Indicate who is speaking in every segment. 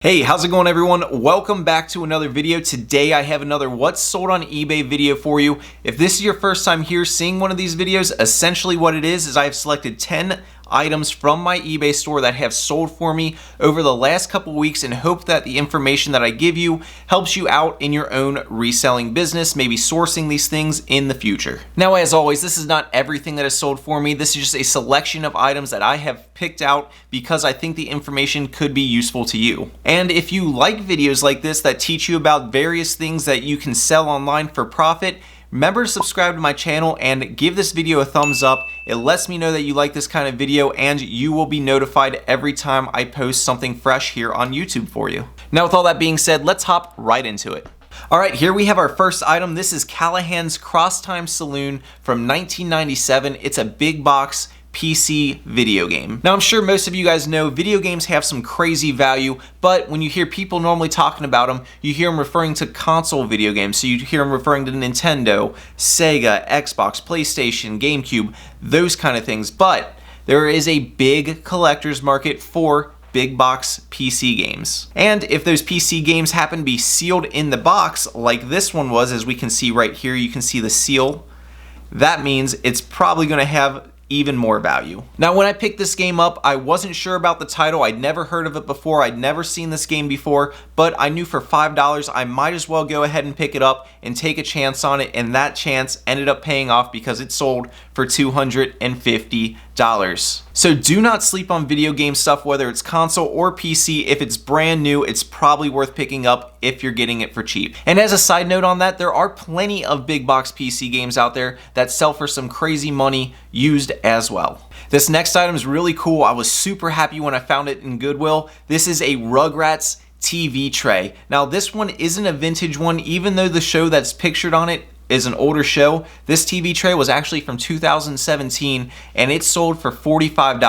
Speaker 1: Hey, how's it going everyone? Welcome back to another video. Today I have another what's sold on eBay video for you. If this is your first time here seeing one of these videos, essentially what it is I have selected 10 items from my eBay store that have sold for me over the last couple weeks and hope that the information that I give you helps you out in your own reselling business, maybe sourcing these things in the future. Now, as always, this is not everything that is sold for me. This is just a selection of items that I have picked out because I think the information could be useful to you. And if you like videos like this that teach you about various things that you can sell online for profit, remember to subscribe to my channel and give this video a thumbs up. It lets me know that you like this kind of video and you will be notified every time I post something fresh here on YouTube for you. Now, with all that being said, let's hop right into it. Alright, here we have our first item. This is Callahans Crosstime Saloon from 1997. It's a big box PC video game. Now, I'm sure most of you guys know video games have some crazy value, but when you hear people normally talking about them, you hear them referring to console video games. So you hear them referring to Nintendo, Sega, Xbox, PlayStation, GameCube, those kind of things. But there is a big collector's market for big box PC games. And if those PC games happen to be sealed in the box, like this one was, as we can see right here, you can see the seal, that means it's probably going to have even more value. Now, when I picked this game up, I wasn't sure about the title. I'd never heard of it before. I'd never seen this game before, but I knew for $5 I might as well go ahead and pick it up and take a chance on it, and that chance ended up paying off because it sold for $250. So do not sleep on video game stuff, whether it's console or PC. If it's brand new, it's probably worth picking up if you're getting it for cheap. And as a side note on that, there are plenty of big box PC games out there that sell for some crazy money used as well. This next item is really cool. I was super happy when I found it in Goodwill. This is a Rugrats TV tray. Now, this one isn't a vintage one, even though the show that's pictured on it is an older show. This TV tray was actually from 2017 and it sold for $45.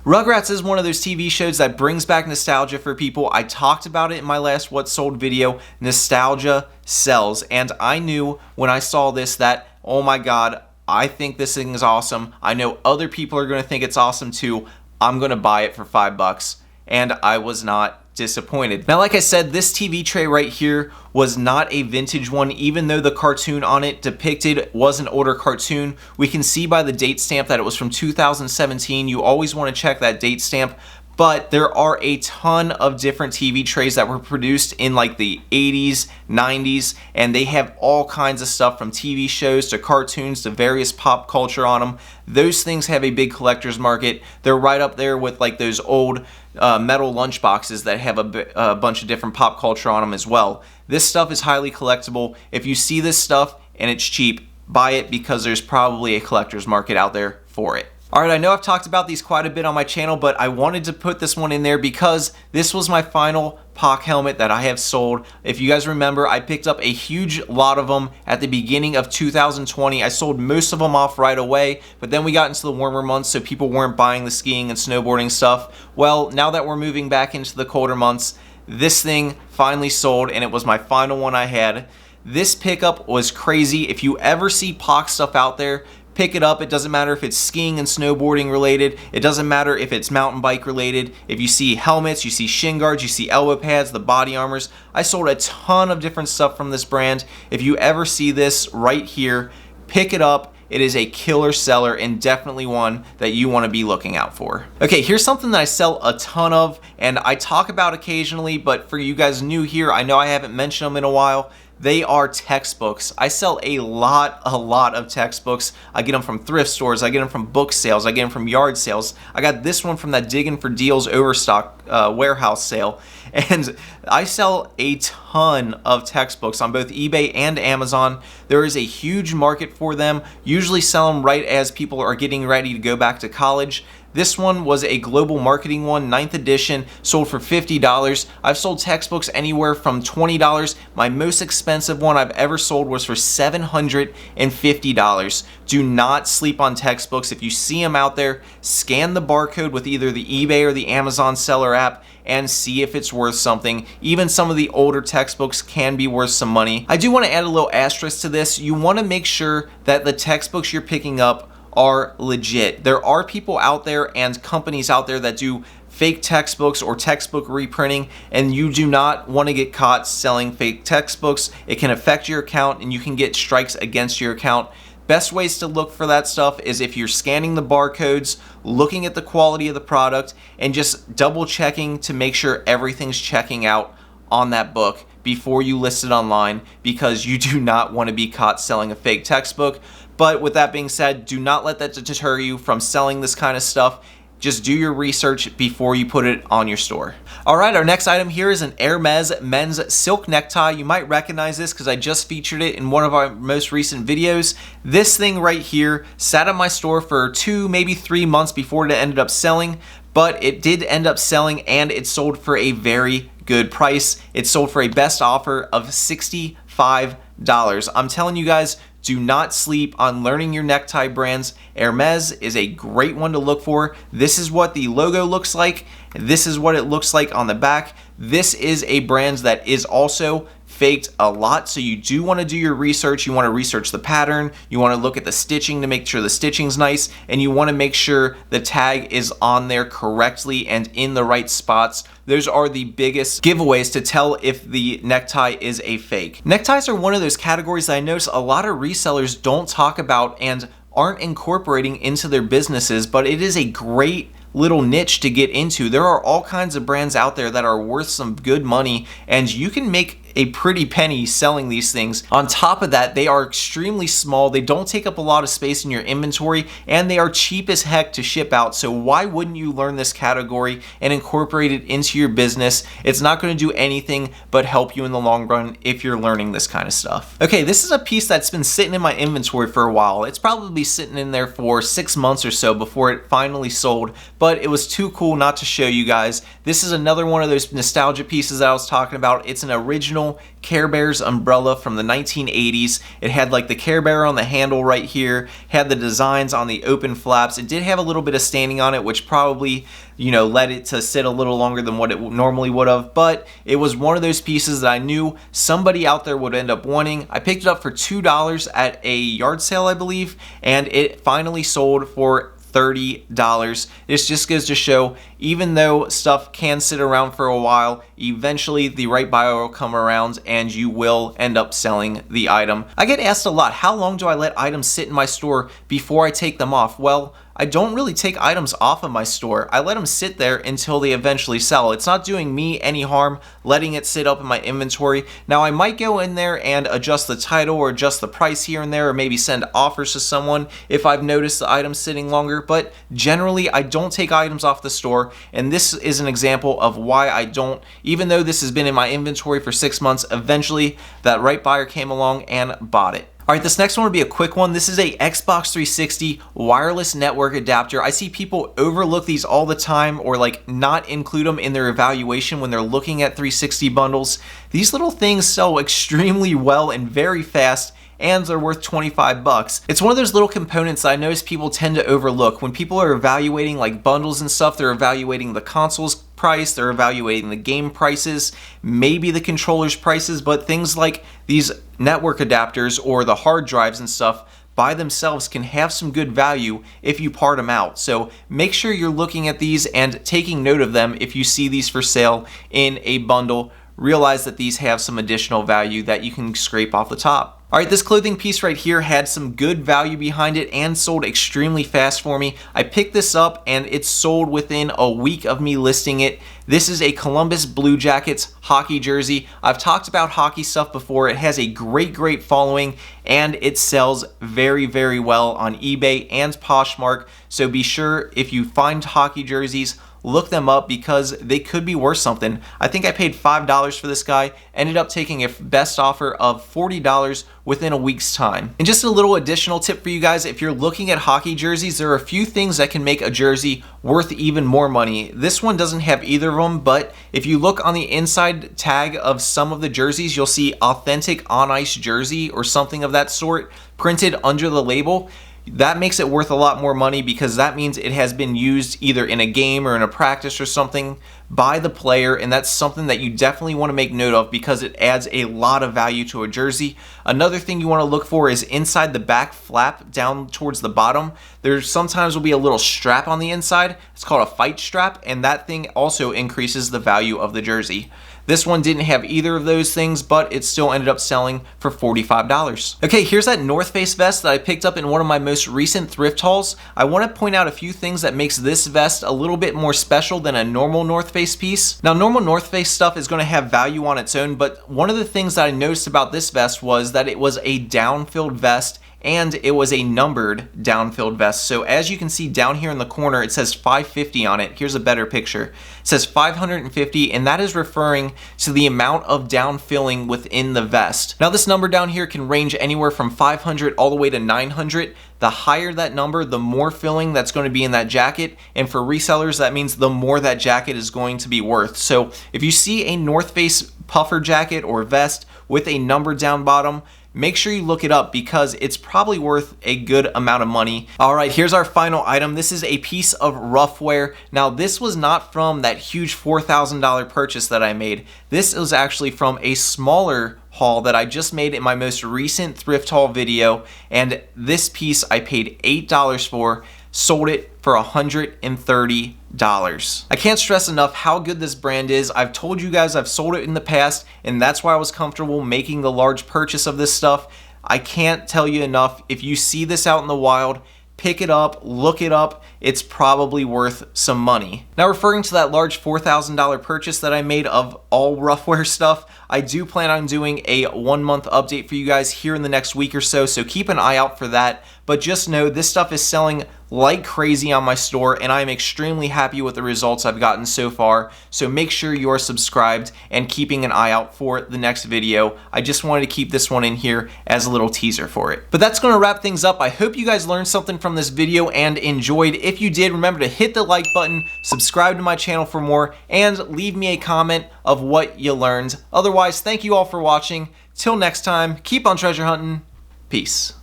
Speaker 1: Rugrats is one of those TV shows that brings back nostalgia for people. I talked about it in my last What Sold video. Nostalgia sells, and I knew when I saw this that, oh my god, I think this thing is awesome. I know other people are going to think it's awesome too. I'm going to buy it for $5, and I was not disappointed. Now, like I said, this TV tray right here was not a vintage one, even though the cartoon on it depicted was an older cartoon. We can see by the date stamp that it was from 2017. You always want to check that date stamp. But there are a ton of different TV trays that were produced in like the 80s, 90s, and they have all kinds of stuff from TV shows to cartoons to various pop culture on them. Those things have a big collector's market. They're right up there with like those old metal lunch boxes that have a bunch of different pop culture on them as well. This stuff is highly collectible. If you see this stuff and it's cheap, buy it because there's probably a collector's market out there for it. Alright, I know I've talked about these quite a bit on my channel, but I wanted to put this one in there because this was my final POC helmet that I have sold. If you guys remember, I picked up a huge lot of them at the beginning of 2020. I sold most of them off right away, but then we got into the warmer months, so people weren't buying the skiing and snowboarding stuff. Well, now that we're moving back into the colder months, this thing finally sold, and it was my final one I had. This pickup was crazy. If you ever see POC stuff out there, pick it up. It doesn't matter if it's skiing and snowboarding related. It doesn't matter if it's mountain bike related. If you see helmets, you see shin guards, you see elbow pads, the body armors. I sold a ton of different stuff from this brand. If you ever see this right here, pick it up. It is a killer seller and definitely one that you want to be looking out for. Okay, here's something that I sell a ton of and I talk about occasionally, but for you guys new here, I know I haven't mentioned them in a while. They are textbooks. I sell a lot of textbooks. I get them from thrift stores. I get them from book sales. I get them from yard sales. I got this one from that Diggin' for Deals Overstock warehouse sale. And I sell a ton of textbooks on both eBay and Amazon. There is a huge market for them. Usually sell them right as people are getting ready to go back to college. This one was a global marketing one, 9th edition, sold for $50. I've sold textbooks anywhere from $20. My most expensive one I've ever sold was for $750. Do not sleep on textbooks. If you see them out there, scan the barcode with either the eBay or the Amazon seller app and see if it's worth something. Even some of the older textbooks can be worth some money. I do want to add a little asterisk to this. You want to make sure that the textbooks you're picking up are legit. There are people out there and companies out there that do fake textbooks or textbook reprinting, and you do not want to get caught selling fake textbooks. It can affect your account and you can get strikes against your account. Best ways to look for that stuff is if you're scanning the barcodes, looking at the quality of the product, and just double checking to make sure everything's checking out on that book before you list it online, because you do not want to be caught selling a fake textbook. But with that being said, do not let that deter you from selling this kind of stuff. Just do your research before you put it on your store. All right, our next item here is an Hermes men's silk necktie. You might recognize this because I just featured it in one of our most recent videos. This thing right here sat at my store for 2, maybe 3 months before it ended up selling, but it did end up selling and it sold for a very good price. It sold for a best offer of $65. I'm telling you guys, do not sleep on learning your necktie brands. Hermes is a great one to look for. This is what the logo looks like. This is what it looks like on the back. This is a brand that is also faked a lot, so you do want to do your research. You want to research the pattern, you want to look at the stitching to make sure the stitching's nice, and you want to make sure the tag is on there correctly and in the right spots. Those are the biggest giveaways to tell if the necktie is a fake. Neckties are one of those categories that I notice a lot of resellers don't talk about and aren't incorporating into their businesses, but it is a great little niche to get into. There are all kinds of brands out there that are worth some good money, and you can make a pretty penny selling these things. On top of that, they are extremely small, they don't take up a lot of space in your inventory, and they are cheap as heck to ship out. So why wouldn't you learn this category and incorporate it into your business? It's not going to do anything but help you in the long run if you're learning this kind of stuff. Okay, this is a piece that's been sitting in my inventory for a while. It's probably sitting in there for 6 months or so before it finally sold, but it was too cool not to show you guys. This is another one of those nostalgia pieces that I was talking about. It's an original Care Bears umbrella from the 1980s. It had like the Care Bear on the handle right here, had the designs on the open flaps. It did have a little bit of standing on it, which probably, you know, led it to sit a little longer than what it normally would have, but it was one of those pieces that I knew somebody out there would end up wanting. I picked it up for $2 at a yard sale, I believe, and it finally sold for $30. This just goes to show, even though stuff can sit around for a while, eventually the right buyer will come around and you will end up selling the item. I get asked a lot, how long do I let items sit in my store before I take them off? Well, I don't really take items off of my store. I let them sit there until they eventually sell. It's not doing me any harm letting it sit up in my inventory. Now, I might go in there and adjust the title or adjust the price here and there, or maybe send offers to someone if I've noticed the item sitting longer, but generally I don't take items off the store, and this is an example of why I don't. Even though this has been in my inventory for 6 months, eventually that right buyer came along and bought it. All right, this next one will be a quick one. This is a Xbox 360 wireless network adapter. I see people overlook these all the time, or like not include them in their evaluation when they're looking at 360 bundles. These little things sell extremely well and very fast, and they're worth 25 bucks. It's one of those little components that I notice people tend to overlook. When people are evaluating like bundles and stuff, they're evaluating the console's price, they're evaluating the game prices, maybe the controller's prices, but things like these network adapters or the hard drives and stuff by themselves can have some good value if you part them out. So make sure you're looking at these and taking note of them if you see these for sale in a bundle. Realize that these have some additional value that you can scrape off the top. All right, this clothing piece right here had some good value behind it and sold extremely fast for me. I picked this up and it sold within a week of me listing it. This is a Columbus Blue Jackets hockey jersey. I've talked about hockey stuff before. It has a great following and it sells very well on eBay and Poshmark. So be sure, if you find hockey jerseys, look them up because they could be worth something. I think I paid $5 for this guy, ended up taking a best offer of $40 within a week's time. And just a little additional tip for you guys, if you're looking at hockey jerseys, there are a few things that can make a jersey worth even more money. This one doesn't have either of them, but if you look on the inside tag of some of the jerseys, you'll see authentic on ice jersey or something of that sort printed under the label. That makes it worth a lot more money because that means it has been used either in a game or in a practice or something by the player, and that's something that you definitely want to make note of because it adds a lot of value to a jersey. Another thing you want to look for is inside the back flap down towards the bottom. There sometimes will be a little strap on the inside. It's called a fight strap, and that thing also increases the value of the jersey. This one didn't have either of those things, but it still ended up selling for $45. Okay, here's that North Face vest that I picked up in one of my most recent thrift hauls. I want to point out a few things that makes this vest a little bit more special than a normal North Face piece. Now, normal North Face stuff is going to have value on its own, but one of the things that I noticed about this vest was that it was a downfield vest, and it was a numbered downfield vest. So as you can see down here in the corner, it says 550 on it. Here's a better picture. It says 550, and that is referring to the amount of downfilling within the vest. Now this number down here can range anywhere from 500 all the way to 900. The higher that number, the more filling that's going to be in that jacket, and for resellers, that means the more that jacket is going to be worth. So if you see a North Face puffer jacket or vest with a number down bottom, make sure you look it up because it's probably worth a good amount of money. All right, here's our final item. This is a piece of Ruffwear. Now, this was not from that huge $4,000 purchase that I made. This is actually from a smaller haul that I just made in my most recent thrift haul video, and this piece I paid $8 for, sold it for $130. I can't stress enough how good this brand is. I've told you guys I've sold it in the past, and that's why I was comfortable making the large purchase of this stuff. I can't tell you enough. If you see this out in the wild, pick it up, look it up. It's probably worth some money. Now, referring to that large $4,000 purchase that I made of all Ruffwear stuff, I do plan on doing a 1-month update for you guys here in the next week or so, so keep an eye out for that. But just know this stuff is selling like crazy on my store, and I'm extremely happy with the results I've gotten so far. So make sure you are subscribed and keeping an eye out for the next video. I just wanted to keep this one in here as a little teaser for it. But that's going to wrap things up. I hope you guys learned something from this video and enjoyed. If you did, remember to hit the like button, subscribe to my channel for more, and leave me a comment of what you learned. Otherwise, thank you all for watching. Till next time, keep on treasure hunting. Peace.